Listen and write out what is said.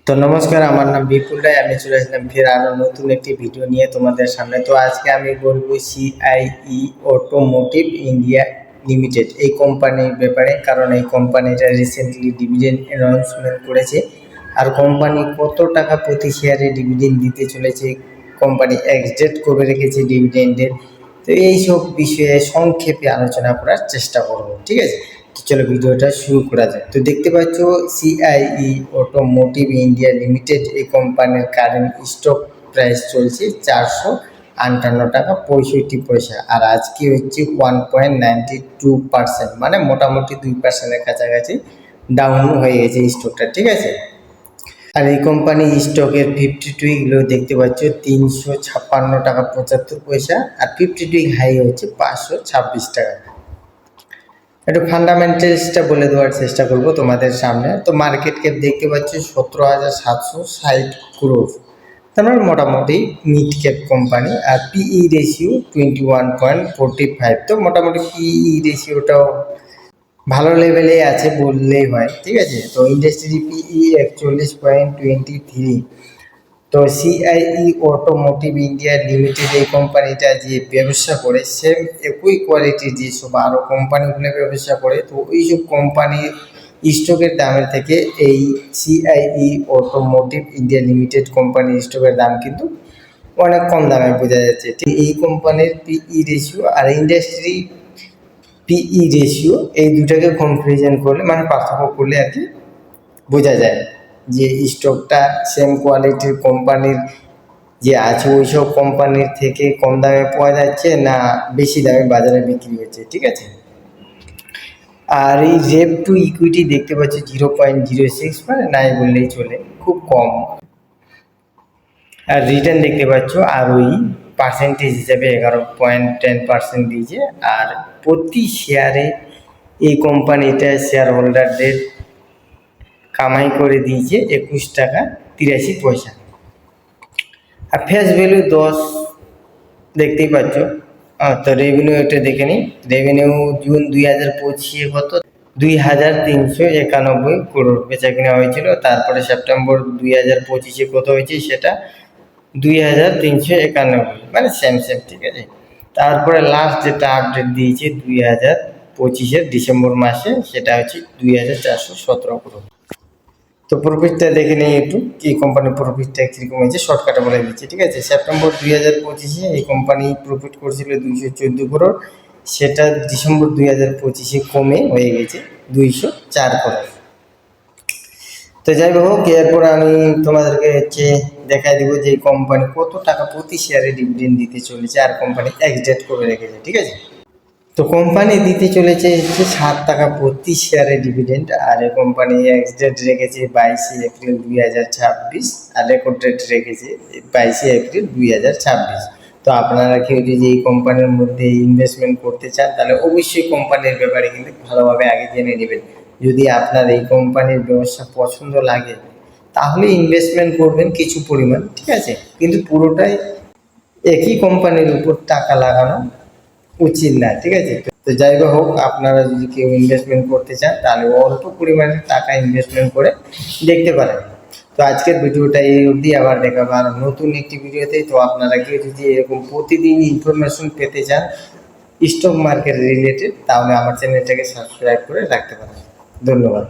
তো নমস্কার, আমার নাম বিপুল রায়। আমি চলে আসলাম ফের আরও নতুন একটি ভিডিও নিয়ে তোমাদের সামনে। তো আজকে আমি বলবো সিআইই অটোমোটিভ ইন্ডিয়া লিমিটেড এই কোম্পানির ব্যাপারে, কারণ এই কোম্পানিটা রিসেন্টলি ডিভিডেন্ড অ্যানাউন্সমেন্ট করেছে। আর কোম্পানি কত টাকা প্রতি শেয়ারে ডিভিডেন্ড দিতে চলেছে, কোম্পানি এক্সডেট করে রেখেছে ডিভিডেন্ডের। তো এইসব বিষয়ে সংক্ষেপে আলোচনা করার চেষ্টা করব, ঠিক আছে? তো চলো ভিডিওটা শুরু করা যায়। তো দেখতে পাচ্ছ সিআইই অটোমোটিভ ইন্ডিয়া লিমিটেড এই কোম্পানির কারেন্ট স্টক প্রাইস চলছে 458 টাকা 65 পয়সা। আর আজকে হচ্ছে 1.92%, মানে মোটামুটি 2%-এর কাছাকাছি ডাউন হয়ে গেছে স্টকটা, ঠিক আছে? আর এই কোম্পানি স্টকের 52 উইকগুলো দেখতে পাচ্ছ 356 টাকা 75 পয়সা, আর 52 উইক হাই হচ্ছে 526 টাকা। একটু ফান্ডামেন্টালসটা বলে দেওয়ার চেষ্টা করব তোমাদের সামনে। তো মার্কেট ক্যাপ দেখতে পাচ্ছ 17,760 crore, তার মানে মোটামুটি মিড ক্যাপ কোম্পানি। আর পিই রেশিও 21.45, তো মোটামুটি পিই রেশিওটাও ভালো লেভেলে আছে বললেই হয়, ঠিক আছে? তো ইন্ডাস্ট্রি পিই 41.23। তো সিআইই অটোমোটিভ ইন্ডিয়া লিমিটেড এই কোম্পানিটা যে ব্যবসা করে, সেম একই কোয়ালিটির যেসব আরও কোম্পানিগুলো ব্যবসা করে, তো ওইসব কোম্পানির স্টকের দামের থেকে এই সিআইই অটোমোটিভ ইন্ডিয়া লিমিটেড কোম্পানির স্টকের দাম কিন্তু অনেক কম দামে বোঝা যাচ্ছে। ঠিক এই কোম্পানির পিই রেশিও আর ইন্ডাস্ট্রি পিই রেশিও এই দুটাকে কম্পারিজন করলে, মানে পার্থক্য করলে আর কি বোঝা যায় যে স্টকটা সেম কোয়ালিটির কোম্পানির যে আছে ওইসব কোম্পানির থেকে কম দামে পাওয়া যাচ্ছে না বেশি দামে বাজারে বিক্রি হচ্ছে, ঠিক আছে? আর এই রেপ টু ইকুইটি দেখতে পাচ্ছি 0.06, মানে নাই বললেই চলে, খুব কম। আর রিটার্ন দেখতে পাচ্ছ আর ওই পার্সেন্টেজ হিসাবে 11.10% দিয়েছে। আর প্রতি শেয়ারে এই কোম্পানিটা শেয়ার হোল্ডারদের কামাই করে দিয়েছে 21 টাকা 83 পয়সা। আর ফেস ভ্যালু 10 দেখতেই পাচ্ছ। তো রেভিনিউ এটা দেখে নিই। রেভিনিউ জুন 2025 কত 2,391 crore বেচা কিনা হয়েছিল। তারপরে সেপ্টেম্বর 2025 কত হয়েছে সেটা 2,391, মানে সেম, ঠিক আছে? তারপরে লাস্ট যেটা আপডেট দিয়েছে 2025 ডিসেম্বর মাসে, সেটা হচ্ছে 2,417 crore। তো প্রফিটটা দেখে নিই একটু, কি কোম্পানির প্রফিটটা কীরকম হয়েছে, শর্টকাটে বলে দিচ্ছি, ঠিক আছে? সেপ্টেম্বর 2025 এই কোম্পানি প্রফিট করছিল 214 crore, সেটা ডিসেম্বর 2025 কমে হয়ে গেছে 204 crore। তো যাই হোক, এরপর আমি তোমাদেরকে দেখাই দেবো যে এই কোম্পানি কত টাকা প্রতি শেয়ারে ডিভিডেন্ড দিতে চলেছে আর কোম্পানি এক্সডেট করে রেখেছে, ঠিক আছে? তো কোম্পানি দিতে চলেছে 7 টাকা প্রতি শেয়ারে ডিভিডেন্ড। আর এই কোম্পানি এক্সডেট রেখেছে 22 এপ্রিল 2026, আর রেকর্ড ডেট রেখেছে 22 এপ্রিল 2026। তো আপনারা কেউ যদি এই কোম্পানির মধ্যে ইনভেস্টমেন্ট করতে চান, তাহলে অবশ্যই কোম্পানির ব্যাপারে কিন্তু ভালোভাবে আগে জেনে নেবেন। যদি আপনার এই কোম্পানির ব্যবসা পছন্দ লাগে, তাহলে ইনভেস্টমেন্ট করবেন কিছু পরিমাণ, ঠিক আছে? কিন্তু পুরোটাই একই কোম্পানির উপর টাকা লাগানো উচিত না, ঠিক আছে? তো যাই হোক, আপনারা যদি কেউ ইনভেস্টমেন্ট করতে চান, তাহলে অল্প পরিমাণে টাকা ইনভেস্টমেন্ট করে দেখতে পারেন। তো আজকের ভিডিওটা এই অবধি, আবার দেখাবো আর নতুন একটি ভিডিওতে। তো আপনারা কেউ যদি এরকম প্রতিদিন ইনফরমেশন পেতে চান স্টক মার্কেট রিলেটেড, তাহলে আমার চ্যানেলটাকে সাবস্ক্রাইব করে রাখতে পারেন। ধন্যবাদ।